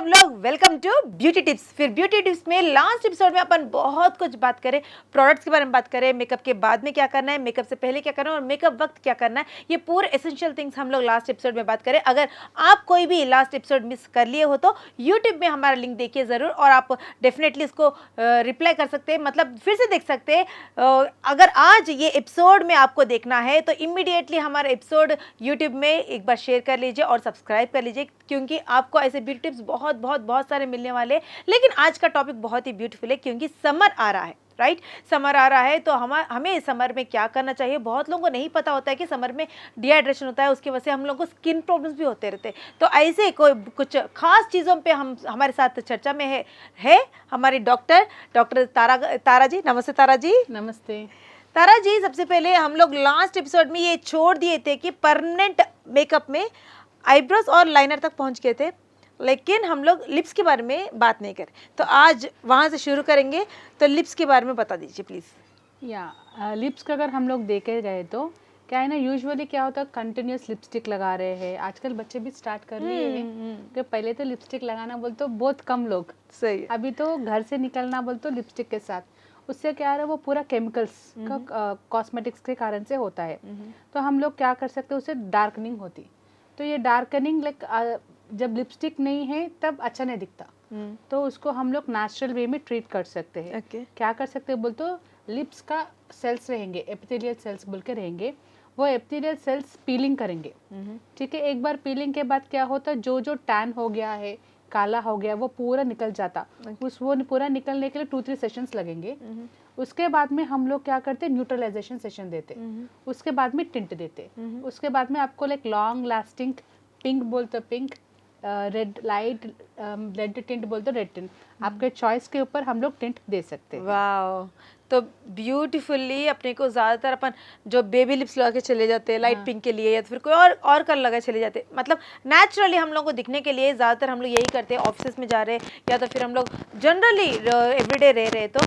सब लोग, welcome to beauty tips. फिर ब्यूटी टिप्स में लास्ट एपिसोड में अपन बहुत कुछ बात करें, प्रोडक्ट्स के बारे में बात करें, मेकअप के बाद में क्या करना है, मेकअप से पहले क्या करना है और मेकअप वक्त क्या करना है, ये पूरे एसेंशियल थिंग्स हम लोग लास्ट एपिसोड में बात करें। अगर आप कोई भी लास्ट एपिसोड मिस कर लिए हो तो यूट्यूब में हमारा लिंक देखिए ज़रूर और आप डेफिनेटली इसको रिप्लाई कर सकते हैं, मतलब फिर से देख सकते हैं। अगर आज ये एपिसोड में आपको देखना है तो इमीडिएटली हमारा एपिसोड यूट्यूब में एक बार शेयर कर लीजिए और सब्सक्राइब कर लीजिए, क्योंकि आपको ऐसे ब्यूटी टिप्स बहुत बहुत बहुत सारे मिलने वाले हैं। लेकिन आज का टॉपिक बहुत ही ब्यूटीफुल है क्योंकि समर आ रहा है, राइट। समर आ रहा है तो हमें समर में क्या करना चाहिए। बहुत लोगों को नहीं पता होता है कि समर में डिहाइड्रेशन होता है, उसकी वजह से हम लोगों को स्किन प्रॉब्लम्स भी होते रहते हैं। तो ऐसे कोई कुछ खास चीज़ों पे हम हमारे साथ चर्चा में है हमारी डॉक्टर तारा जी। नमस्ते तारा जी। नमस्ते तारा जी, सबसे पहले हम लोग लास्ट एपिसोड में ये छोड़ दिए थे कि परमानेंट मेकअप में आईब्रोज और लाइनर तक पहुंच गए थे, लेकिन हम लोग लिप्स के बारे में बात नहीं करें। तो आज वहाँ से शुरू करेंगे, तो लिप्स के बारे में बता दीजिए प्लीज़। लिप्स का अगर हम लोग देखे गए तो क्या है ना, यूजुअली क्या होता है, कंटिन्यूस लिपस्टिक लगा रहे हैं। आजकल बच्चे भी स्टार्ट कर लिए हैं कि पहले तो लिपस्टिक लगाना बोल तो बहुत कम लोग, सही। अभी तो घर से निकलना बोल तो लिपस्टिक के साथ। उससे क्या है, वो पूरा केमिकल्स का कॉस्मेटिक्स के कारण से होता है। तो हम लोग क्या कर सकते हैं, उससे डार्कनिंग होती। तो ये डार्कनिंग जब लिपस्टिक नहीं है तब अच्छा नहीं दिखता। तो उसको हम लोग नेचुरल वे में ट्रीट कर सकते हैं। क्या कर सकते हैं बोल तो, लिप्स का सेल्स रहेंगे, एपिथेलियल सेल्स बोल के रहेंगे, वो एपिथेलियल सेल्स पीलिंग करेंगे। ठीक है, एक बार पीलिंग के बाद क्या होता, जो टैन हो गया है, काला हो गया, वो पूरा निकल जाता। वो पूरा निकलने के लिए 2-3 सेशंस लगेंगे। उसके बाद में हम लोग क्या करते, न्यूट्रलाइजेशन सेशन देते। उसके बाद में टिंट देते। उसके बाद में आपको लॉन्ग लास्टिंग पिंक बोलते, pink red light red tint बोलते, रेड टिंट, आपके चॉइस के ऊपर हम लोग टिंट दे सकते हैं। वाह, तो ब्यूटीफुली अपने को ज़्यादातर अपन जो बेबी लिप्स लगा के चले जाते हैं लाइट पिंक के लिए, या तो फिर कोई और कलर लगा चले जाते हैं। मतलब नेचुरली हम लोग को दिखने के लिए ज़्यादातर हम लोग यही करते हैं। ऑफिस में जा रहे हैं या तो फिर हम लोग जनरली एवरीडे रह रहे हैं, तो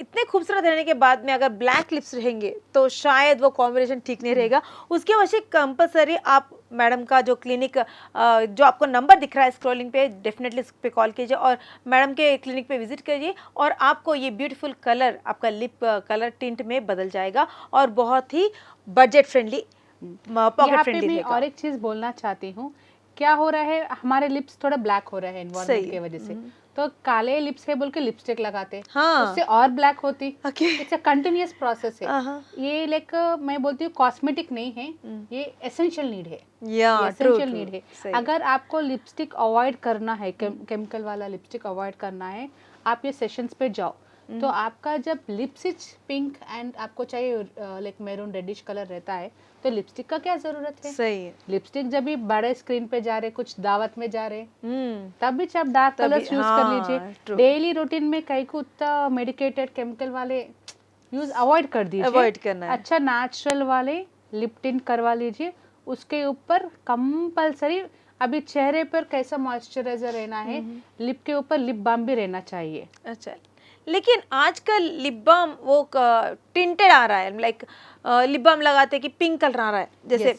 इतने खूबसूरत रहने के बाद में अगर ब्लैक लिप्स रहेंगे तो शायद वो कॉम्बिनेशन ठीक नहीं रहेगा। उसके वजह से कंपलसरी आप मैडम का जो क्लिनिक, जो आपको नंबर दिख रहा है स्क्रॉलिंग पे, डेफिनेटली इस पे कॉल कीजिए और मैडम के क्लिनिक पे विजिट करिए और आपको ये ब्यूटीफुल कलर आपका लिप कलर टिंट में बदल जाएगा और बहुत ही बजट फ्रेंडली, पॉकेट फ्रेंडली रहेगा। और एक चीज़ बोलना चाहती हूँ, क्या हो रहा है, हमारे लिप्स थोड़ा ब्लैक हो रहे हैं एनवायरनमेंट की वजह से। तो काले लिप्स है बोल के लिपस्टिक लगाते, उससे और ब्लैक होती। इट्स अ कंटिन्यूअस प्रोसेस है ये। मैं बोलती हूँ कॉस्मेटिक नहीं है, ये एसेंशियल नीड है। एसेंशियल नीड है। अगर आपको लिपस्टिक अवॉइड करना है, केमिकल वाला लिपस्टिक अवॉइड करना है, आप ये सेशंस पे जाओ तो आपका जब लिप्स पिंक एंड आपको चाहिए मैरून रेडिश कलर रहता है, तो लिपस्टिक का क्या जरूरत है। सही है। लिपस्टिक जब भी बड़े स्क्रीन पे जा रहे, कुछ दावत में जा रहे, तब भी आप डार्क कलर्स यूज कर लीजिए। डेली रूटीन में कई को उतना मेडिकेटेड केमिकल वाले यूज अवॉइड कर दीजिए। अवॉइड करना है। अच्छा नेचुरल वाले लिप टिंट करवा लीजिए। उसके ऊपर कंपलसरी अभी चेहरे पर कैसा मॉइस्चराइजर रहना है, लिप के ऊपर लिप बाम भी रहना चाहिए। अच्छा, लेकिन आजकल लिप बाम वो टिंटेड आ रहा है, लाइक लिप बाम लगाते कि पिंक कलर आ रहा है, जैसे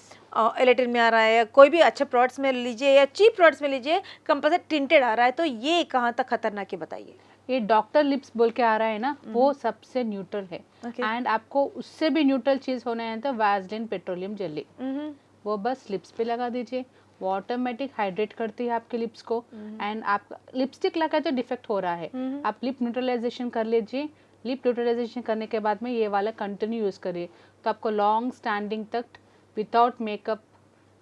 एलेटिन में आ रहा है, या कोई भी अच्छे प्रोडक्ट्स में लीजिए या चीप प्रोडक्ट्स में लीजिए, कंपल्सरी टिंटेड आ रहा है। तो ये कहाँ तक खतरनाक है बताइए। ये डॉक्टर लिप्स बोल के आ रहा है ना, वो सबसे न्यूट्रल है। एंड आपको उससे भी न्यूट्रल चीज होना है तो वैसलीन पेट्रोलियम जेली, वो बस लिप्स पे लगा दीजिए। वो ऑटोमेटिक हाइड्रेट करती है आपके लिप्स को। एंड आप लिपस्टिक लगा तो डिफेक्ट हो रहा है, आप लिप न्यूट्रलाइजेशन कर लीजिए। लिप न्यूट्रलाइजेशन करने के बाद में ये वाला कंटिन्यू यूज करिए, तो आपको लॉन्ग स्टैंडिंग तक विदाउट मेकअप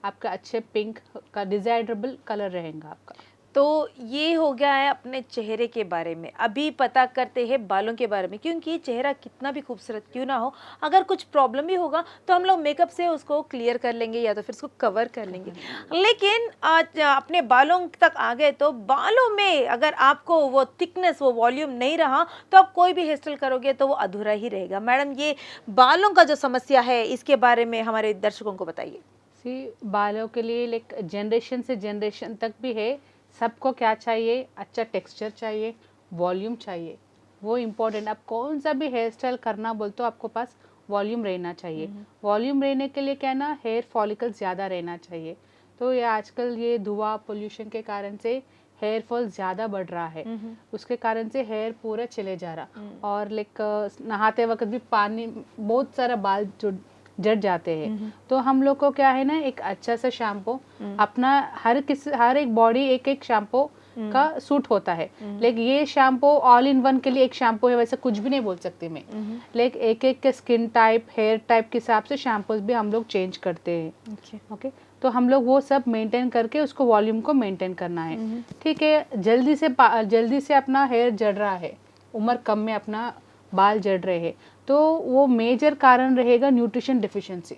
आपका अच्छे पिंक का डिजायरेबल कलर रहेगा आपका। तो ये हो गया है अपने चेहरे के बारे में। अभी पता करते हैं बालों के बारे में, क्योंकि चेहरा कितना भी खूबसूरत क्यों ना हो, अगर कुछ प्रॉब्लम भी होगा तो हम लोग मेकअप से उसको क्लियर कर लेंगे या तो फिर उसको कवर कर लेंगे। लेकिन आज अपने बालों तक आ गए तो बालों में अगर आपको वो थिकनेस, वो वॉल्यूम नहीं रहा तो आप कोई भी हेयर स्टाइल करोगे तो वो अधूरा ही रहेगा। मैडम, ये बालों का जो समस्या है इसके बारे में हमारे दर्शकों को बताइए। बालों के लिए जनरेशन से जनरेशन तक भी है, सबको क्या चाहिए, अच्छा टेक्सचर चाहिए, वॉल्यूम चाहिए, वो इम्पोर्टेंट। आप कौन सा भी हेयर स्टाइल करना बोलते हो, आपको पास वॉल्यूम रहना चाहिए। वॉल्यूम रहने के लिए क्या ना, हेयर फॉलिकल ज़्यादा रहना चाहिए। तो ये आजकल ये धुआं पोल्यूशन के कारण से हेयर फॉल ज़्यादा बढ़ रहा है, उसके कारण से हेयर पूरा चले जा रहा, और लाइक नहाते वक्त भी पानी बहुत सारा बाल जो जट जाते हैं। तो हम लोग को क्या है ना, एक अच्छा सा शैम्पू अपना हर एक बॉडी एक एक शैम्पू का सूट होता है। लेकिन ये शैम्पू ऑल इन वन के लिए एक शैम्पू है, वैसे कुछ भी नहीं बोल सकती मैं। लेकिन एक एक के स्किन टाइप, हेयर टाइप के हिसाब से शैम्पूज भी हम लोग चेंज करते हैं। ओके, तो हम लोग वो सब मेंटेन करके उसको वॉल्यूम को मेंटेन करना है। ठीक है, जल्दी से अपना हेयर जड़ रहा है, उम्र कम में अपना बाल जड़ रहे हैं, तो वो मेजर कारण रहेगा न्यूट्रिशन डिफिशिएंसी।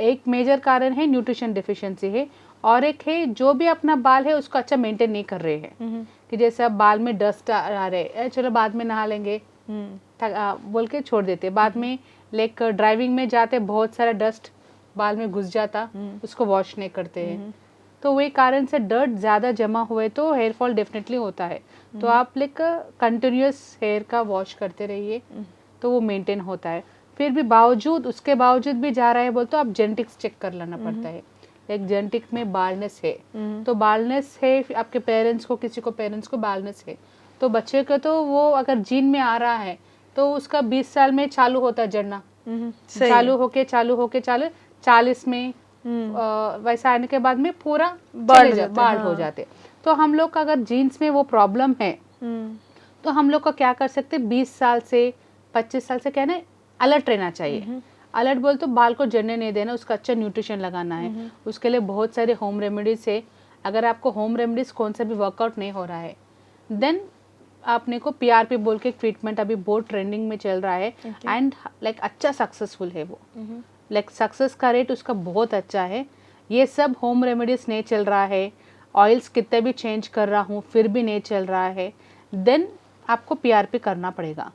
एक मेजर कारण है न्यूट्रिशन डिफिशिएंसी है, और एक है जो भी अपना बाल है उसको अच्छा मेंटेन नहीं कर रहे हैं, कि जैसे अब बाल में डस्ट आ रहे हैं, चलो बाद में नहा लेंगे बोल के छोड़ देते, बाद में लाइक ड्राइविंग में जाते बहुत सारा डस्ट बाल में घुस जाता, उसको वॉश नहीं करते हैं, तो वही कारण से डर्ट ज़्यादा जमा हुए तो हेयर फॉल डेफिनेटली होता है। तो आप लाइक कंटिन्यूस हेयर का वॉश करते रहिए, तो वो मेंटेन होता है। फिर भी उसके बावजूद भी जा रहा है बोल तो आप जेनेटिक्स चेक कर लेना पड़ता है। एक जेनेटिक्स में बालनेस है, तो बालनेस है आपके पेरेंट्स को बालनेस है, तो बच्चे को तो वो अगर जीन में आ रहा है तो उसका 20 साल में चालू होता है जड़ना, चालू होके 40 में वैसा आने के बाद में पूरा बाल हो जाते। तो हम लोग का अगर जीन्स में वो प्रॉब्लम है तो हम लोग का क्या कर सकते, 20 साल से 25 साल से कहना अलर्ट रहना चाहिए। अलर्ट बोल तो बाल को जड़ने नहीं देना, उसका अच्छा न्यूट्रिशन लगाना है। उसके लिए बहुत सारे होम रेमेडीज है। अगर आपको होम रेमेडीज कौन सा भी वर्कआउट नहीं हो रहा है, देन आपने को PRP बोल के ट्रीटमेंट अभी बहुत ट्रेंडिंग में चल रहा है, एंड लाइक अच्छा सक्सेसफुल है वो, लाइक सक्सेस का रेट उसका बहुत अच्छा है। ये सब होम रेमेडीज नहीं चल रहा है, ऑयल्स कितने भी चेंज कर रहा हूँ फिर भी नहीं चल रहा है, देन आपको PRP करना पड़ेगा।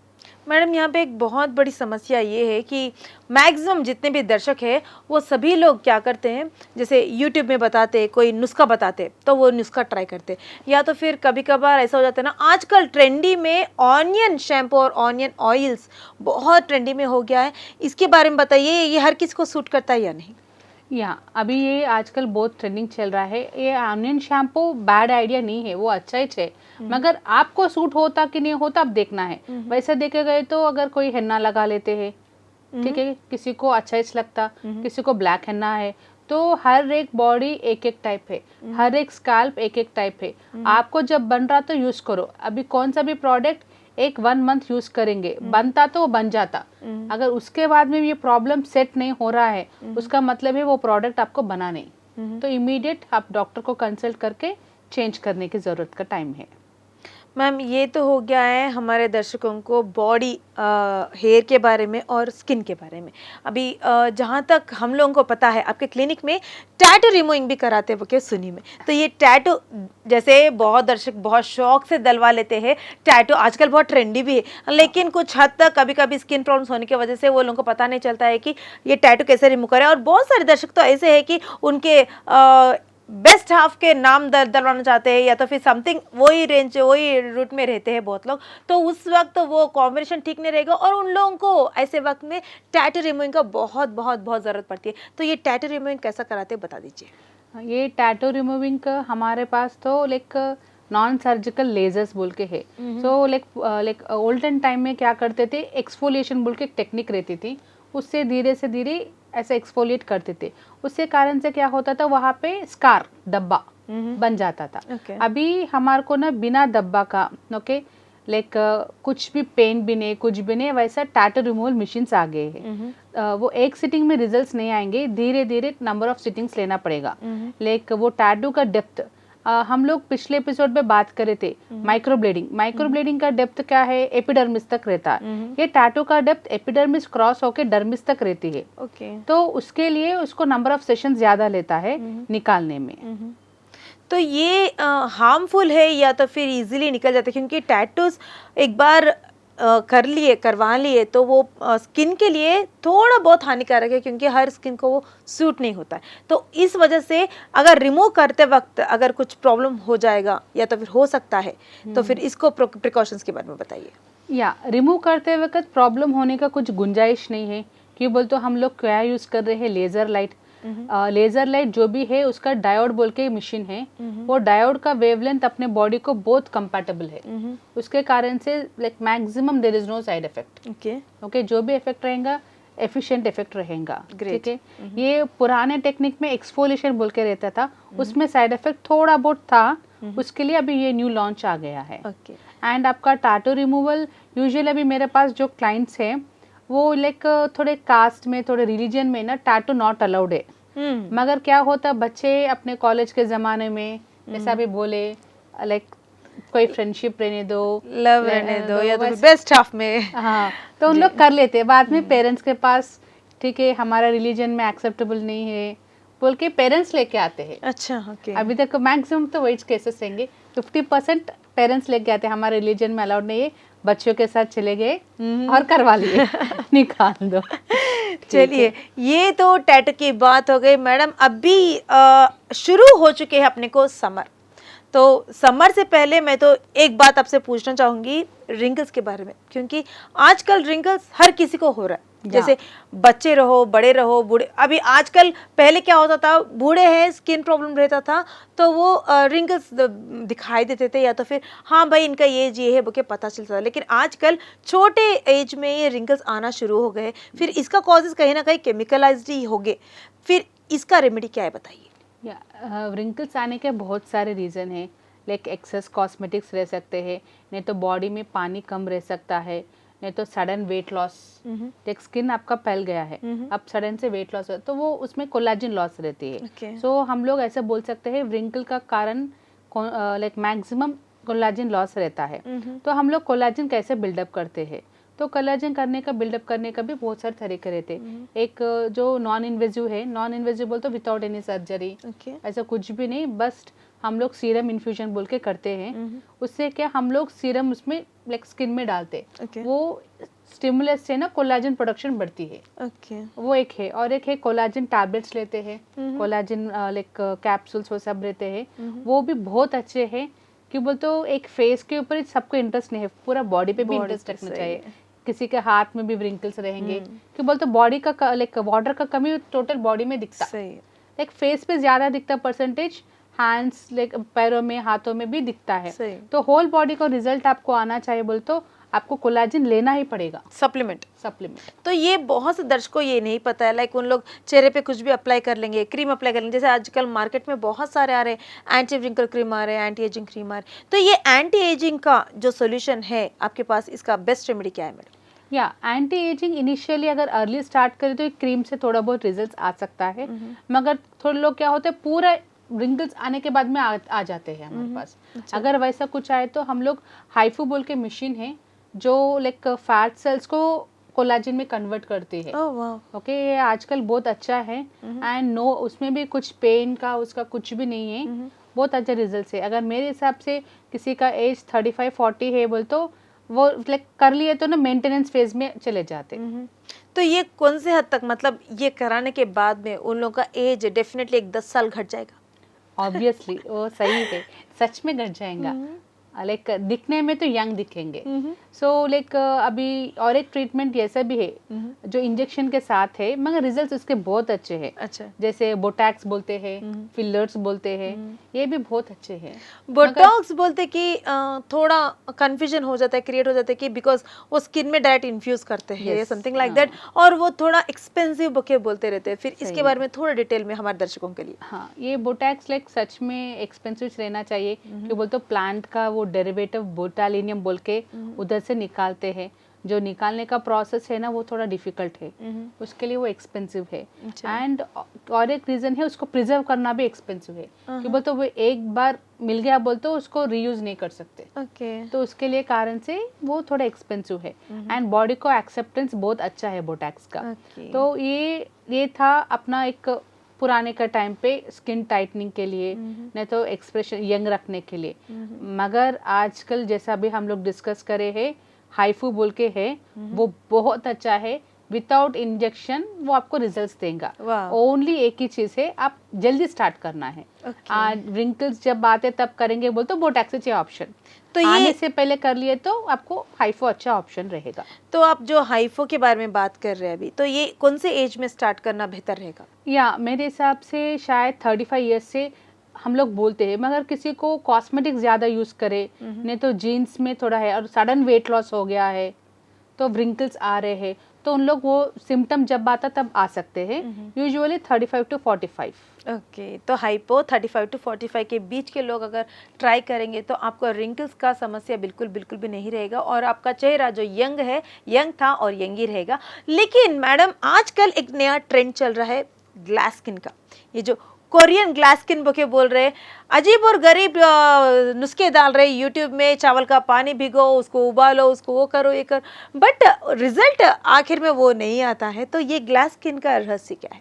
मैडम, यहाँ पे एक बहुत बड़ी समस्या ये है कि मैक्सिमम जितने भी दर्शक हैं वो सभी लोग क्या करते हैं, जैसे यूट्यूब में बताते, कोई नुस्खा बताते तो वो नुस्खा ट्राई करते, या तो फिर कभी कभार ऐसा हो जाता है ना, आजकल ट्रेंडी में ऑनियन शैम्पू और ऑनियन ऑयल्स बहुत ट्रेंडी में हो गया है। इसके बारे में बताइए, ये हर किसी को सूट करता है या नहीं? या अभी ये आजकल बहुत ट्रेंडिंग चल रहा है। ये ऑनियन शैम्पू बैड आइडिया नहीं है, वो अच्छा ही है, मगर आपको सूट होता कि नहीं होता अब देखना है। वैसे देखे गए तो अगर कोई हेन्ना लगा लेते हैं, ठीक है, किसी को अच्छा ही लगता, किसी को ब्लैक हेन्ना है, तो हर एक बॉडी एक एक टाइप है, हर एक स्कैल्प एक एक टाइप है। आपको जब बन रहा तो यूज करो। अभी कौन सा भी प्रोडक्ट 1 मंथ यूज करेंगे, बनता तो वो बन जाता, अगर उसके बाद में ये प्रॉब्लम सेट नहीं हो रहा है उसका मतलब है वो प्रोडक्ट आपको बना नहीं, तो इमीडिएट आप डॉक्टर को कंसल्ट करके चेंज करने की ज़रूरत का टाइम है। मैम, ये तो हो गया है हमारे दर्शकों को बॉडी हेयर के बारे में और स्किन के बारे में। अभी जहाँ तक हम लोगों को पता है, आपके क्लिनिक में टैटू रिमूविंग भी कराते हैं क्या सुनी में? तो ये टैटू, जैसे बहुत दर्शक बहुत शौक से दलवा लेते हैं, टैटू आजकल बहुत ट्रेंडी भी है, लेकिन कुछ हद तक कभी कभी स्किन प्रॉब्लम्स होने की वजह से वो लोगों को पता नहीं चलता है कि ये टैटू कैसे रिमूव करें। और बहुत सारे दर्शक तो ऐसे है कि उनके बेस्ट हाफ के नाम दलवाना चाहते हैं, या तो फिर समथिंग वही रेंज वही रूट में रहते हैं बहुत लोग, तो उस वक्त वो कॉम्बिनेशन ठीक नहीं रहेगा और उन लोगों को ऐसे वक्त में टैटू रिमूविंग का बहुत बहुत बहुत ज़रूरत पड़ती है। तो ये टैटू रिमूविंग कैसा कराते हैं, बता दीजिए। ये टैटू रिमूविंग का हमारे पास तो लाइक नॉन सर्जिकल लेजर्स बोल के है। सो लाइक ओल्डन टाइम में क्या करते थे, एक्सफोलिएशन बोल के एक टेक्निक रहती थी, उससे धीरे से धीरे ऐसे एक्सफोलिएट करते थे। उससे कारण से क्या होता था, वहाँ पे स्कार धब्बा बन जाता था। अभी हमारे को ना बिना धब्बा का, ओके, लाइक कुछ भी पेन भी नहीं, कुछ भी नहीं, वैसा टैटू रिमूवल मशीन्स आ गए हैं। वो एक सिटिंग में रिजल्ट्स नहीं आएंगे, धीरे धीरे नंबर ऑफ सिटिंग्स लेना पड़ेगा। लाइक वो टैटू का डेप्थ, हम लोग पिछले एपिसोड में बात करे थे माइक्रोब्लेडिंग का डेप्थ क्या है, एपिडर्मिस तक रहता है। ये टैटू का डेप्थ एपिडर्मिस क्रॉस होके डर्मिस तक रहती है। तो उसके लिए उसको नंबर ऑफ सेशन ज्यादा लेता है निकालने में। तो ये हार्मफुल है या तो फिर इजीली निकल जाता है? क्योंकि टैटूज एक बार करवा लिए तो वो स्किन के लिए थोड़ा बहुत हानिकारक है, क्योंकि हर स्किन को वो सूट नहीं होता है। तो इस वजह से अगर रिमूव करते वक्त अगर कुछ प्रॉब्लम हो जाएगा या तो फिर हो सकता है, तो फिर इसको प्रिकॉशंस के बारे में बताइए। या रिमूव करते वक्त प्रॉब्लम होने का कुछ गुंजाइश नहीं है, क्यों बोल तो हम लोग क्या यूज़ कर रहे हैं, लेज़र लाइट। लेजर लाइट जो भी है उसका डायोड बोल के मशीन है, वो डायोड का वेवलेंथ अपने बॉडी को बहुत कंपैटिबल है, उसके कारण से like maximum there is no side effect. Okay, जो भी इफेक्ट रहेगा एफिशिएंट इफेक्ट रहेगा, ठीक है। ये पुराने टेक्निक में एक्सफोलिएशन बोल के रहता था, उसमें साइड इफेक्ट थोड़ा बहुत था, उसके लिए अभी ये न्यू लॉन्च आ गया है। एंड आपका टैटू रिमूवल यूजुअली अभी मेरे पास जो क्लाइंट्स हैं वो लाइक थोड़े कास्ट में, थोड़े रिलीजन में ना टैटू नॉट अलाउड है। मगर क्या होता बच्चे अपने कॉलेज के ज़माने में जैसा भी बोले लाइक कोई फ्रेंडशिप रहने दो, लव रहने दो, या तो बेस्ट हाफ में, हाँ, तो उन लोग कर लेते हैं। बाद में पेरेंट्स के पास ठीक है हमारा रिलीजन में एक्सेप्टेबल नहीं है बोल के पेरेंट्स लेके आते हैं। अच्छा, ओके। अभी तक मैक्सिमम तो वही केसेस रहेंगे, 50% पेरेंट्स लेके आते हैं हमारे रिलीजन में अलाउड नहीं है, बच्चों के साथ चले गए और करवा लिए निकाल दो। चलिए, ये तो टैटू की बात हो गई मैडम। अभी शुरू हो चुके हैं अपने को समर, तो समर से पहले मैं तो एक बात आपसे पूछना चाहूंगी रिंकल्स के बारे में, क्योंकि आजकल रिंकल्स हर किसी को हो रहा है, जैसे बच्चे रहो, बड़े रहो, बूढ़े। अभी आजकल पहले क्या होता था, बूढ़े हैं स्किन प्रॉब्लम रहता था तो वो रिंकल्स दिखाई देते थे, या तो फिर हाँ भाई इनका ये है बोके पता चलता था। लेकिन आजकल छोटे एज में ये रिंकल्स आना शुरू हो गए, फिर इसका कॉजेज कहीं ना कहीं केमिकलाइज्ड ही हो गए, फिर इसका रेमेडी क्या है बताइए। रिंकल्स आने के बहुत सारे रीज़न हैं, लाइक एक्सेस कॉस्मेटिक्स रह सकते हैं, नहीं तो बॉडी में पानी कम रह सकता है, नहीं तो sudden weight loss, like skin आपका फैल गया है, अब सडन से वेट लॉस हो तो वो उसमें कोलाजन लॉस रहती है। सो हम लोग ऐसे बोल सकते हैं रिंकल का कारण लाइक मैक्सिमम कोलाजन लॉस रहता है। तो हम लोग कोलाजन कैसे बिल्डअप करते हैं, तो कोलाजन करने का बिल्डअप करने का भी बहुत सारे तरीके रहते हैं। एक जो नॉन इन्वेजिव है, नॉन इन्वेजिव बोल तो विदाउट एनी सर्जरी, ऐसा कुछ भी नहीं, बस हम लोग सीरम इन्फ्यूजन बोल के करते हैं। उससे क्या हम लोग सीरम उसमें लाइक स्किन में डालते, वो स्टिमुलस से ना कोलाजन प्रोडक्शन बढ़ती है। वो एक है, और एक है कोलाजन टैबलेट्स लेते हैं, कोलाजन लाइक कैप्सूल्स वो सब रहते हैं, वो भी बहुत अच्छे हैं। क्यों बोल तो एक फेस के ऊपर सबको इंटरेस्ट नहीं है, पूरा बॉडी पे भी इंटरेस्ट रखना चाहिए। किसी के हाथ में भी रिंकल्स रहेंगे, क्यों बोल तो बॉडी का लाइक वाटर का कमी टोटल बॉडी में दिखता, लाइक फेस पे ज्यादा दिखता परसेंटेज, हैंड्स लाइक पैरों में हाथों में भी दिखता है। तो होल बॉडी का रिजल्ट आपको आना चाहिए बोल तो आपको कोलाजन लेना ही पड़ेगा, सप्लीमेंट। तो ये बहुत से दर्शकों को ये नहीं पता है, लाइक उन लोग चेहरे पे कुछ भी अप्लाई कर लेंगे, क्रीम अप्लाई कर लेंगे, जैसे आजकल मार्केट में बहुत सारे आ रहे हैं, एंटी रिंकल क्रीम आ रहे हैं, एंटी एजिंग क्रीम आ रहे हैं। तो ये एंटी एजिंग का जो सोल्यूशन है आपके पास, इसका बेस्ट रेमेडी क्या है मैडम? या एंटी एजिंग इनिशियली अगर अर्ली स्टार्ट करें तो एक क्रीम से थोड़ा बहुत रिजल्ट आ सकता है, मगर थोड़े लोग क्या होते हैं पूरा रिंकल्स आने के बाद में आ जाते हैं हमारे पास। अगर वैसा कुछ आए तो हम लोग हाइफू बोल के मशीन है जो लाइक फैट सेल्स को कोलाजन में कन्वर्ट करती है। ओके, ये आजकल बहुत अच्छा है, एंड नो उसमें भी कुछ पेन का उसका कुछ भी नहीं है, बहुत अच्छा रिजल्ट है। अगर मेरे हिसाब से किसी का एज 35-40 है बोल तो वो लाइक कर लिए तो ना मेंटेनेंस फेज में चले जाते। तो ये कौन से हद तक, मतलब ये कराने के बाद में उन लोगों का एज डेफिनेटली 10 साल घट जाएगा? ऑब्वियसली वो सही है, सच में घट जाएगा, लाइक दिखने में तो यंग दिखेंगे। सो लाइक अभी और एक ट्रीटमेंट ऐसा भी है जो इंजेक्शन के साथ है, मगर रिजल्ट्स उसके बहुत अच्छे हैं। अच्छा, जैसे बोटैक्स बोलते हैं, फिलर्स बोलते हैं, ये भी बहुत अच्छे हैं। बोटॉक्स बोलते कि थोड़ा कंफ्यूजन हो जाता है, क्रिएट हो जाता है कि बिकॉज वो स्किन में डायरेक्ट इन्फ्यूज करते हैं, समथिंग लाइक दैट, और वो थोड़ा एक्सपेंसिव बुके बोलते रहते हैं। फिर इसके बारे में थोड़ा डिटेल में हमारे दर्शकों के लिए। हाँ, ये बोटैक्स लाइक सच में एक्सपेंसिव रहना चाहिए, क्योंकि बोलते प्लांट का वो डेरिवेटिव बोटालिनियम बोल के उधर से निकालते हैं, जो निकालने का प्रोसेस है ना वो थोड़ा डिफिकल्ट है, उसके लिए वो एक्सपेंसिव है। एंड और एक रीजन है उसको प्रिजर्व करना भी एक्सपेंसिव है, कि बोलते वो एक बार मिल गया बोलते उसको रीयूज नहीं कर सकते, तो उसके लिए कारण से वो थोड़ा एक्सपेंसिव है। एंड बॉडी को एक्सेप्टेंस बहुत अच्छा है बोटैक्स का। तो ये था अपना एक पुराने का टाइम पे स्किन टाइटनिंग के लिए, नहीं तो एक्सप्रेशन यंग रखने के लिए। मगर आजकल जैसा भी हम लोग डिस्कस करे हैं, हाइफू बोल के है, वो बहुत अच्छा है, विदाउट इंजेक्शन वो आपको रिजल्ट्स देगा। वाह। ओनली एक ही चीज़ है, आप जल्दी स्टार्ट करना है। रिंकल्स जब आते तब करेंगे बोल तो बोटैक्स चाहिए ऑप्शन, तो ये आने से पहले कर लिए तो आपको हाइफो अच्छा ऑप्शन रहेगा। तो आप जो हाइफो के बारे में बात कर रहे हैं अभी, तो ये कौन से एज में स्टार्ट करना बेहतर रहेगा? या मेरे हिसाब से शायद 35 ईयर्स से हम लोग बोलते हैं, मगर किसी को कॉस्मेटिक्स ज़्यादा यूज़ करे, नहीं तो जीन्स में थोड़ा है और सडन वेट लॉस हो गया है तो व्रिंकल्स आ रहे हैं, तो उन लोग वो सिम्टम जब आता तब आ सकते हैं, यूजुअली 35 to 45। ओके, तो हाइपो 35 to 45 के बीच के लोग अगर ट्राई करेंगे तो आपको रिंकल्स का समस्या बिल्कुल बिल्कुल भी नहीं रहेगा और आपका चेहरा जो यंग है, यंग था और यंग ही रहेगा। लेकिन मैडम आजकल एक नया ट्रेंड चल रहा है ग्लास स्किन का, ये जो कोरियन ग्लास स्किन बोके बोल रहे हैं, अजीब और गरीब नुस्खे डाल रहे हैं यूट्यूब में, चावल का पानी भिगो, उसको उबालो, उसको वो करो, ये करो, बट रिजल्ट आखिर में वो नहीं आता है। तो ये ग्लास स्किन का रहस्य क्या है?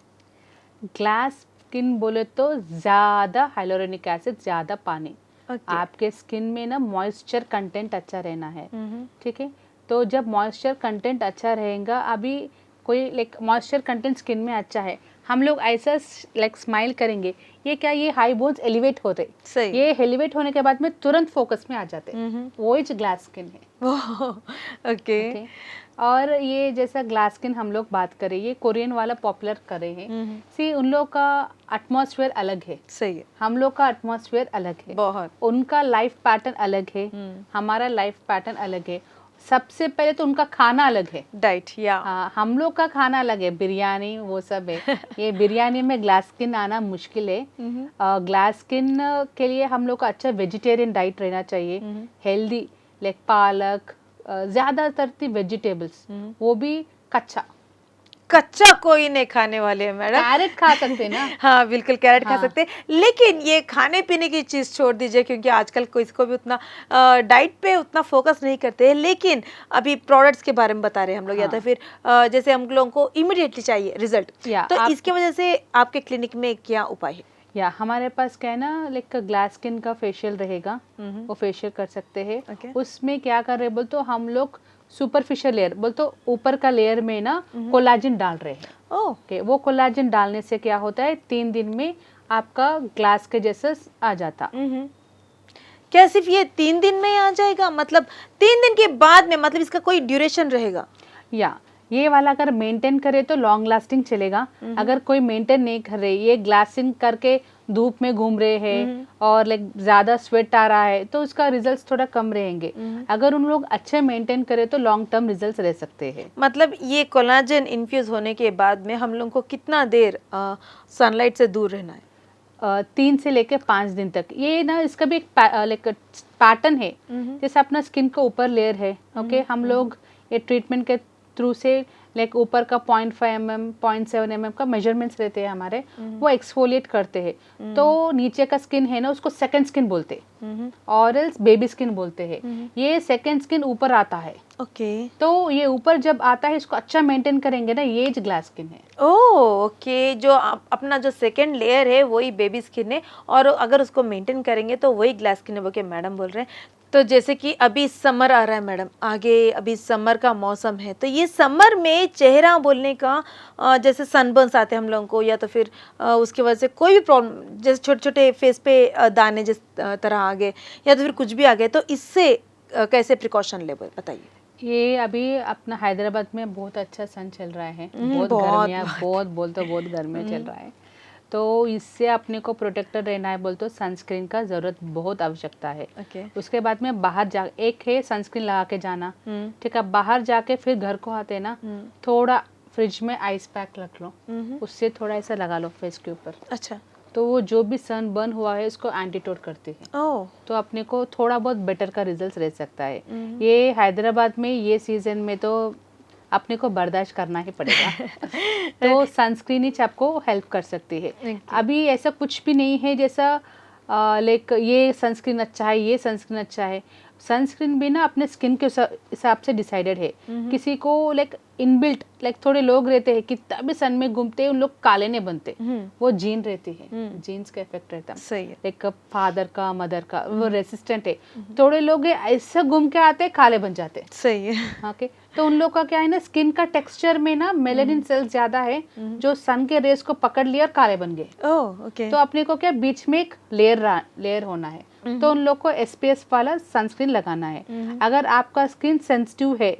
ग्लास स्किन बोले तो ज़्यादा हाइलोरोनिक एसिड, ज़्यादा पानी। आपके स्किन में ना मॉइस्चर कंटेंट अच्छा रहना है, ठीक है। तो जब मॉइस्चर कंटेंट अच्छा रहेगा, अभी कोई लाइक मॉइस्चर कंटेंट स्किन में अच्छा है, हम लोग ऐसा लाइक स्माइल करेंगे, ये क्या, ये हाई बोन्स एलिवेट होते, ये एलिवेट होने के बाद में तुरंत फोकस में आ जाते, वो ही ग्लास स्किन है। ओके। और ये जैसा ग्लास स्किन हम लोग बात करें, ये कोरियन वाला पॉपुलर करे हैं, सी उन लोग का एटमॉस्फेयर अलग है, सही है, हम लोग का एटमॉस्फेयर अलग है, बहुत, उनका लाइफ पैटर्न अलग है, हमारा लाइफ पैटर्न अलग है। सबसे पहले तो उनका खाना अलग है, डाइट, या हम लोग का खाना अलग है, बिरयानी वो सब है। ये बिरयानी में ग्लास स्किन आना मुश्किल है। ग्लास स्किन के लिए हम लोग का अच्छा वेजिटेरियन डाइट रहना चाहिए, हेल्दी, लाइक पालक, ज़्यादातर वेजिटेबल्स, वो भी कच्चा। कच्चा कोई नहीं खाने वाले हैं मैडम, कैरेट खा सकते ना। हाँ बिल्कुल, कैरेट खा सकते हैं, लेकिन ये खाने पीने की चीज़ छोड़ दीजिए, क्योंकि आजकल कोई इसको भी उतना डाइट पे उतना फोकस नहीं करते हैं। लेकिन अभी प्रोडक्ट्स के बारे में बता रहे हैं हम लोग, या तो फिर जैसे हम लोगों को इमिडिएटली चाहिए रिजल्ट, तो इसके वजह से आपके क्लिनिक में क्या उपाय है? या हमारे पास क्या है ना, लाइक ग्लास स्किन का फेशियल रहेगा, वो फेशियल कर सकते हैं। उसमें क्या कर रहे बोल तो हम लोग सुपरफिशियल लेयर बोल तो ऊपर का लेयर में ना कोलाजन डाल रहे हैं। ओके, वो कोलाजन डालने से क्या होता है, 3 दिन में आपका ग्लास के जैसा आ जाता। क्या सिर्फ ये 3 दिन में ही आ जाएगा? मतलब 3 दिन के बाद में, मतलब इसका कोई ड्यूरेशन रहेगा? या ये वाला अगर मेंटेन करे तो लॉन्ग लास्टिंग चलेगा। अगर कोई मेंटेन नहीं कर रहे, ये ग्लासिंग करके धूप में घूम रहे हैं और लाइक ज्यादा स्वेट आ रहा है, तो उसका रिजल्ट्स थोड़ा कम रहेंगे। अगर उन लोग अच्छे मेंटेन करे तो लॉन्ग टर्म रिजल्ट्स रह सकते हैं। मतलब ये कोलाजन इन्फ्यूज होने के बाद में हम लोग को कितना देर सनलाइट से दूर रहना है? 3 से लेकर 5 दिन तक। ये ना इसका भी एक लाइक पैटर्न है, जैसे अपना स्किन का ऊपर लेयर है, ओके, हम लोग ये ट्रीटमेंट के थ्रू से लाइक ऊपर का 0.5 mm 0.7 mm का मेजरमेंट्स रहते हैं हमारे, वो एक्सफोलिएट करते हैं। तो नीचे का स्किन है ना, उसको सेकंड स्किन बोलते हैं और एल्स बेबी स्किन बोलते हैं। ये सेकंड स्किन ऊपर आता है, ओके। तो ये ऊपर जब आता है, इसको अच्छा मेंटेन करेंगे ना, ये ग्लास स्किन है। ओके, जो अपना जो सेकंड लेयर है वही बेबी स्किन है, और अगर उसको मेंटेन करेंगे तो वही ग्लास स्किन है, वो के मैडम बोल रहे हैं। तो जैसे कि अभी समर आ रहा है मैडम, आगे अभी समर का मौसम है, तो ये समर में चेहरा बोलने का जैसे सनबर्न्स आते हैं हम लोगों को, या तो फिर उसकी वजह से कोई भी प्रॉब्लम, जैसे छोटे छोटे फेस पे दाने जिस तरह आ गए, या तो फिर कुछ भी आ गए, तो इससे कैसे प्रिकॉशन ले, बताइए। ये अभी अपना हैदराबाद में बहुत अच्छा सन चल रहा है, बहुत गर्मियाँ, बहुत गर्मियाँ चल रहा है, तो इससे अपने को प्रोटेक्टर रहना है बोल तो सनस्क्रीन का जरूरत बहुत आवश्यकता है। उसके बाद में बाहर जा, एक है सनस्क्रीन लगा के जाना, ठीक है, बाहर जाके फिर घर को आते ना, थोड़ा फ्रिज में आइस पैक रख लो, उससे थोड़ा ऐसा लगा लो फेस के ऊपर। अच्छा, तो वो जो भी सन बर्न हुआ है उसको एंटीटोड करती है, तो अपने को थोड़ा बहुत बेटर का रिजल्ट रह सकता है। ये हैदराबाद में ये सीजन में तो अपने को बर्दाश्त करना ही पड़ेगा। तो सनस्क्रीन ही आपको हेल्प कर सकती है। अभी ऐसा कुछ भी नहीं है जैसा लाइक ये सनस्क्रीन अच्छा है, ये सनस्क्रीन अच्छा है। सनस्क्रीन भी ना अपने स्किन के हिसाब से डिसाइडेड है। किसी को लाइक इनबिल्ट, लाइक थोड़े लोग रहते हैं कितना भी सन में घूमते हैं उन लोग काले नहीं बनते, वो जीन रहती है, जीन्स का इफेक्ट रहता है। सही है। लाइक फादर का मदर का वो रेसिस्टेंट है। थोड़े लोग ऐसा घूम के आते हैं काले बन जाते हैं। सही है। ओके, तो उन लोग का क्या है ना, स्किन का टेक्सचर में ना मेलेनिन सेल्स ज्यादा है जो सन के रेस को पकड़ लिया और काले बन गए। Oh okay. तो अपने को क्या बीच में एक लेयर होना है, तो उन लोग को SPF वाला सनस्क्रीन लगाना है। अगर आपका स्किन सेंसिटिव है,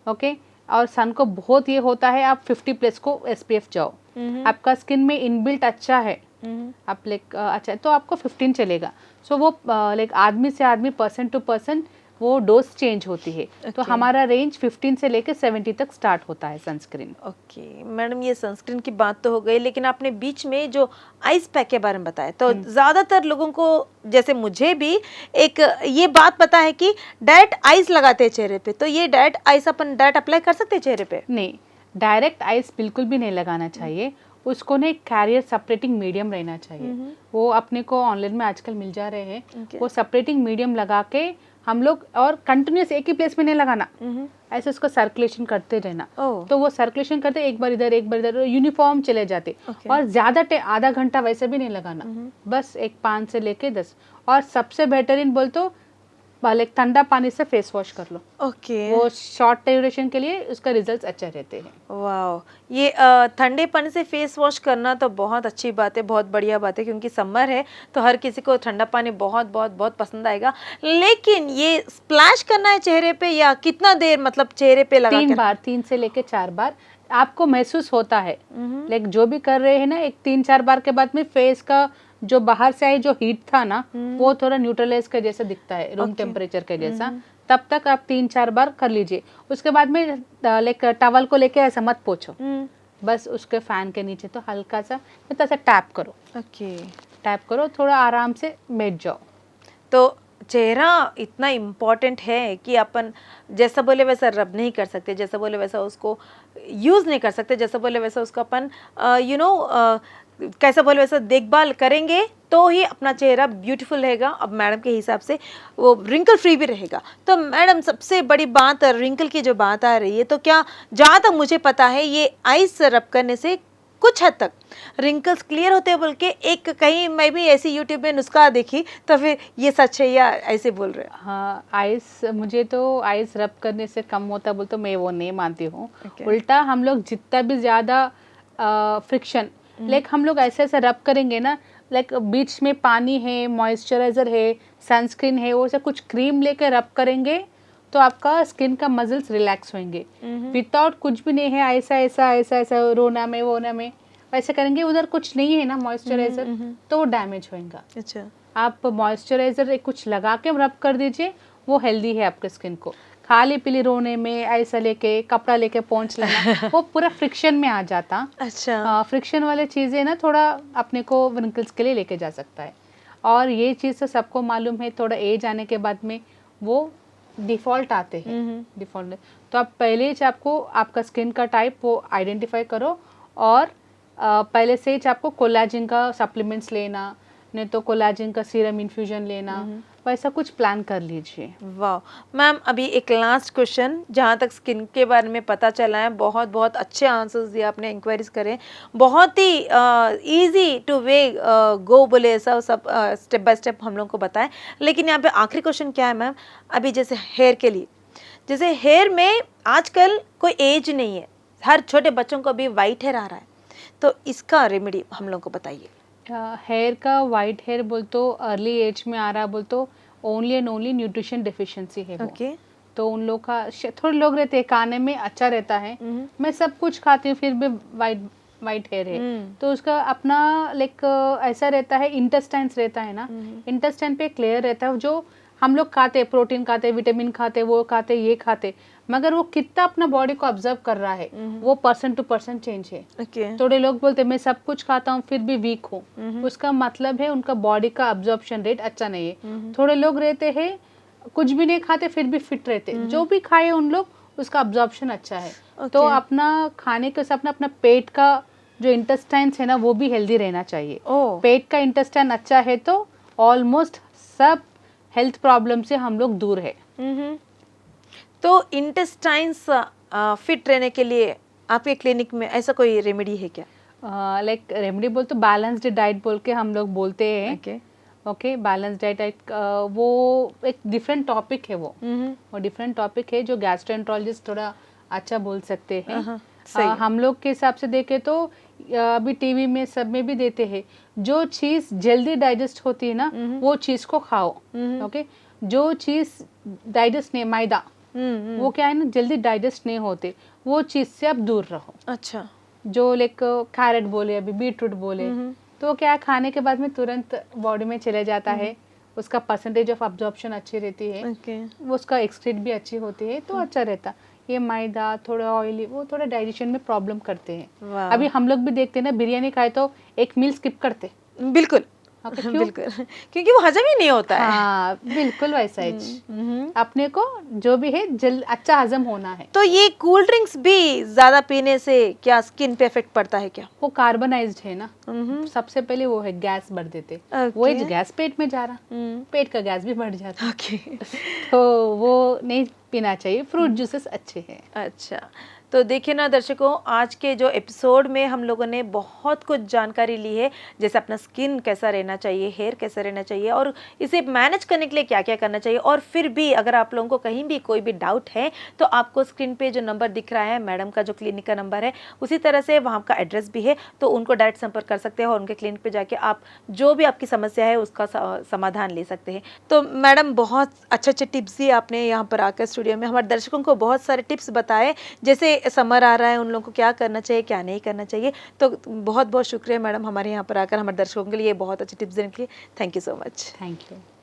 ओके, और सन को बहुत ये होता है, आप 50+ को SPF जाओ। आपका स्किन में इनबिल्ट अच्छा है, आप लाइक अच्छा है तो आपको 15 चलेगा। सो वो लाइक आदमी से आदमी, पर्सन टू पर्सन वो डोज चेंज होती है। तो हमारा रेंज 15 से लेकर 70 तक स्टार्ट होता है सनस्क्रीन। ओके मैडम, ये सनस्क्रीन की बात तो हो गई, लेकिन आपने बीच में जो आइस पैक के बारे में बताया, तो ज़्यादातर लोगों को जैसे मुझे भी एक ये बात पता है कि डायरेक्ट आइस लगाते हैं चेहरे पे, तो ये डायरेक्ट आइस अपन डायरेक्ट अप्लाई कर सकते हैं चेहरे पे? नहीं, डायरेक्ट आइस बिल्कुल भी नहीं लगाना चाहिए। उसको ना एक कैरियर सेपरेटिंग मीडियम रहना चाहिए। वो अपने को ऑनलाइन में आजकल मिल जा रहे हैं। वो सेपरेटिंग मीडियम लगा के हम लोग, और कंटिन्यूस एक ही प्लेस में नहीं लगाना, ऐसे उसको सर्कुलेशन करते रहना। तो वो सर्कुलेशन करते एक बार इधर यूनिफॉर्म चले जाते। और ज्यादा आधा घंटा वैसे भी नहीं लगाना, बस एक 5 से लेके 10। और सबसे बेहतरीन बोल तो एक ठंडा पानी से फेस वॉश कर लो। ओके। वो शॉर्ट ड्यूरेशन के लिए उसका रिजल्ट्स अच्छे रहते हैं। वाह, ये ठंडे पानी से फेस वॉश करना तो बहुत अच्छी बात है, बहुत बढ़िया बात है, क्योंकि समर है तो हर किसी को ठंडा पानी बहुत बहुत बहुत पसंद आएगा। लेकिन ये स्प्लैश करना है चेहरे पे या कितना देर, मतलब चेहरे पे लगा 3 बार, 3 से लेके 4 बार आपको महसूस होता है। लाइक जो भी कर रहे हैं ना, एक 3-4 बार के बाद में फेस का जो बाहर से आई जो हीट था ना, वो थोड़ा न्यूट्रलाइज के जैसा दिखता है, रूम टेम्परेचर के जैसा। तब तक आप 3-4 बार कर लीजिए। उसके बाद में लाइक टॉवल को लेके ऐसा मत पोंछो, बस उसके फैन के नीचे तो हल्का सा मतलब ऐसा टैप करो। ओके, टैप करो, थोड़ा आराम से बैठ जाओ। तो चेहरा इतना इम्पोर्टेंट है कि अपन जैसा बोले वैसा रब नहीं कर सकते, जैसा बोले वैसा उसको यूज़ नहीं कर सकते, जैसा बोले वैसा उसको अपन कैसा बोले वैसा देखभाल करेंगे तो ही अपना चेहरा ब्यूटीफुल रहेगा। अब मैडम के हिसाब से वो रिंकल फ्री भी रहेगा। तो मैडम सबसे बड़ी बात रिंकल की जो बात आ रही है, तो क्या जहाँ तक मुझे पता है ये आइस रब करने से कुछ हद तक रिंकल्स क्लियर होते हैं, बोल के एक कहीं मैं भी ऐसी यूट्यूब में नुस्खा देखी, तो फिर ये सच है या ऐसे बोल रहे? हाँ, आइस, मुझे तो आइस रब करने से कम होता बोल तो मैं वो नहीं मानती हूँ। उल्टा हम लोग जितना भी ज़्यादा फ्रिक्शन लाइक हम लोग ऐसे ऐसे रब करेंगे ना, लाइक बीच में पानी है, मॉइस्चराइजर है, सनस्क्रीन है, वो सब कुछ क्रीम लेके रब करेंगे तो आपका स्किन का मसल्स रिलैक्स होंगे। विदाउट कुछ भी नहीं है, ऐसा ऐसा ऐसा ऐसा रोना में वोना में वैसे करेंगे, उधर कुछ नहीं है ना मॉइस्चराइजर, तो वो डैमेज होगा। अच्छा, आप मॉइस्चराइजर कुछ लगा के रब कर दीजिए, वो हेल्दी है आपके स्किन को। खाली पीली रोने में ऐसा लेके कपड़ा लेके पोंछ लेना वो पूरा फ्रिक्शन में आ जाता। अच्छा, फ्रिक्शन वाले चीज़ें ना थोड़ा अपने को रिंकल्स के लिए लेके जा सकता है। और ये चीज़ तो सबको मालूम है, थोड़ा एज आने के बाद में वो डिफ़ॉल्ट आते हैं। डिफ़ॉल्ट तो आप पहले ही आपको आपका स्किन का टाइप वो आइडेंटिफाई करो, और पहले से ही आपको कोलाजिन का सप्लीमेंट्स लेना, नहीं तो कोलाजिन का सीरम इन्फ्यूजन लेना, वैसा कुछ प्लान कर लीजिए। वाह मैम, अभी एक लास्ट क्वेश्चन, जहाँ तक स्किन के बारे में पता चला है, बहुत बहुत अच्छे आंसर्स दिए आपने, इंक्वायरीज करें, बहुत ही इजी टू वे गो बोले ऐसा सब स्टेप बाय स्टेप हम लोग को बताएं। लेकिन यहाँ पे आखिरी क्वेश्चन क्या है मैम, अभी जैसे हेयर के लिए, जैसे हेयर में आजकल कोई एज नहीं है, हर छोटे बच्चों को भी वाइट हेयर आ रहा है, तो इसका रेमेडी हम लोग को बताइए। हेयर का वाइट हेयर बोल तो अर्ली एज में आ रहा बोल तो only and only nutrition deficiency है। ओके, तो उन लोग का थोड़े लोग रहते हैं खाने में अच्छा रहता है, मैं सब कुछ खाती हूँ फिर भी वाइट हेयर है, तो उसका अपना लाइक ऐसा रहता है, इंटेस्टाइन्स रहता है ना, इंटेस्टाइन पे एक लेयर रहता है जो हम लोग खाते, प्रोटीन खाते, विटामिन खाते, वो खाते, ये खाते, मगर वो कितना अपना बॉडी को ऑब्जर्व कर रहा है वो पर्सन टू पर्सन चेंज है। थोड़े लोग बोलते मैं सब कुछ खाता हूँ फिर भी वीक हूँ, उसका मतलब है उनका बॉडी का ऑब्जॉर्प्शन रेट अच्छा नहीं है। थोड़े लोग रहते हैं कुछ भी नहीं खाते फिर भी फिट रहते, जो भी खाए उन लोग उसका ऑब्जॉर्प्शन अच्छा है। तो अपना खाने के साथ अपना पेट का जो इंटेस्टाइन्स है ना वो भी हेल्दी रहना चाहिए। पेट का इंटेस्टाइन अच्छा है तो ऑलमोस्ट सब हेल्थ प्रॉब्लम से हम लोग दूर है। हम्म। तो इंटेस्टाइन्स फिट रहने के लिए आपके क्लिनिक में ऐसा कोई रेमेडी है क्या? लाइक रेमेडी बोल तो बैलेंस्ड डाइट बोल के हम लोग बोलते हैं। ओके। ओके, बैलेंस डाइट वो एक डिफरेंट टॉपिक है, वो डिफरेंट टॉपिक है जो गैस्ट्रोएंटरोलॉजिस्ट थोड़ा अच्छा बोल सकते हैं। सही है। हम लोग के हिसाब से देखें तो अभी टीवी में सब में भी देते हैं, जो चीज़ जल्दी डाइजेस्ट होती है ना वो चीज़ को खाओ। ओके, जो चीज़ डाइजेस्ट नहीं, मैदा वो क्या है ना जल्दी डाइजेस्ट नहीं होते, वो चीज़ से आप दूर रहो। अच्छा। जो लाइक कैरेट बोले, अभी बीटरूट बोले, तो क्या है खाने के बाद में तुरंत बॉडी में चले जाता है, उसका परसेंटेज ऑफ अब्जॉर्प्शन अच्छी रहती है, वो उसका एक्सक्रीट भी अच्छी होती है, तो अच्छा रहता। ये मैदा थोड़ा ऑयली वो थोड़ा डाइजेशन में प्रॉब्लम करते हैं। अभी हम लोग भी देखते हैं ना, बिरयानी खाए तो एक मील स्किप करते। बिल्कुल। ओके, क्यों? बिल्कुल, क्योंकि वो हजम ही नहीं होता है। हाँ बिल्कुल वैसा ही। अपने को जो भी है जल्द अच्छा हजम होना है। तो ये कूल ड्रिंक्स भी ज्यादा पीने से क्या स्किन पे इफेक्ट पड़ता है क्या? वो कार्बनाइज्ड है ना, सबसे पहले वो है गैस बढ़ देते। वो गैस पेट में जा रहा, पेट का गैस भी बढ़ जाता। ओके। तो वो नहीं पीना चाहिए, फ्रूट जूसेस अच्छे हैं। अच्छा, तो देखिए ना दर्शकों, आज के जो एपिसोड में हम लोगों ने बहुत कुछ जानकारी ली है, जैसे अपना स्किन कैसा रहना चाहिए, हेयर कैसा रहना चाहिए और इसे मैनेज करने के लिए क्या क्या करना चाहिए। और फिर भी अगर आप लोगों को कहीं भी कोई भी डाउट है तो आपको स्क्रीन पे जो नंबर दिख रहा है, मैडम का जो क्लिनिक का नंबर है, उसी तरह से वहाँ का एड्रेस भी है, तो उनको डायरेक्ट संपर्क कर सकते हैं और उनके क्लिनिक पर जाके आप जो भी आपकी समस्या है उसका समाधान ले सकते हैं। तो मैडम बहुत अच्छे अच्छे टिप्स दिए आपने यहाँ पर आकर स्टूडियो में, हमारे दर्शकों को बहुत सारे टिप्स बताए, जैसे समर आ रहा है उन लोगों को क्या करना चाहिए क्या नहीं करना चाहिए। तो बहुत बहुत शुक्रिया मैडम हमारे यहाँ पर आकर हमारे दर्शकों के लिए बहुत अच्छे टिप्स देने के लिए। Thank you so much. Thank you.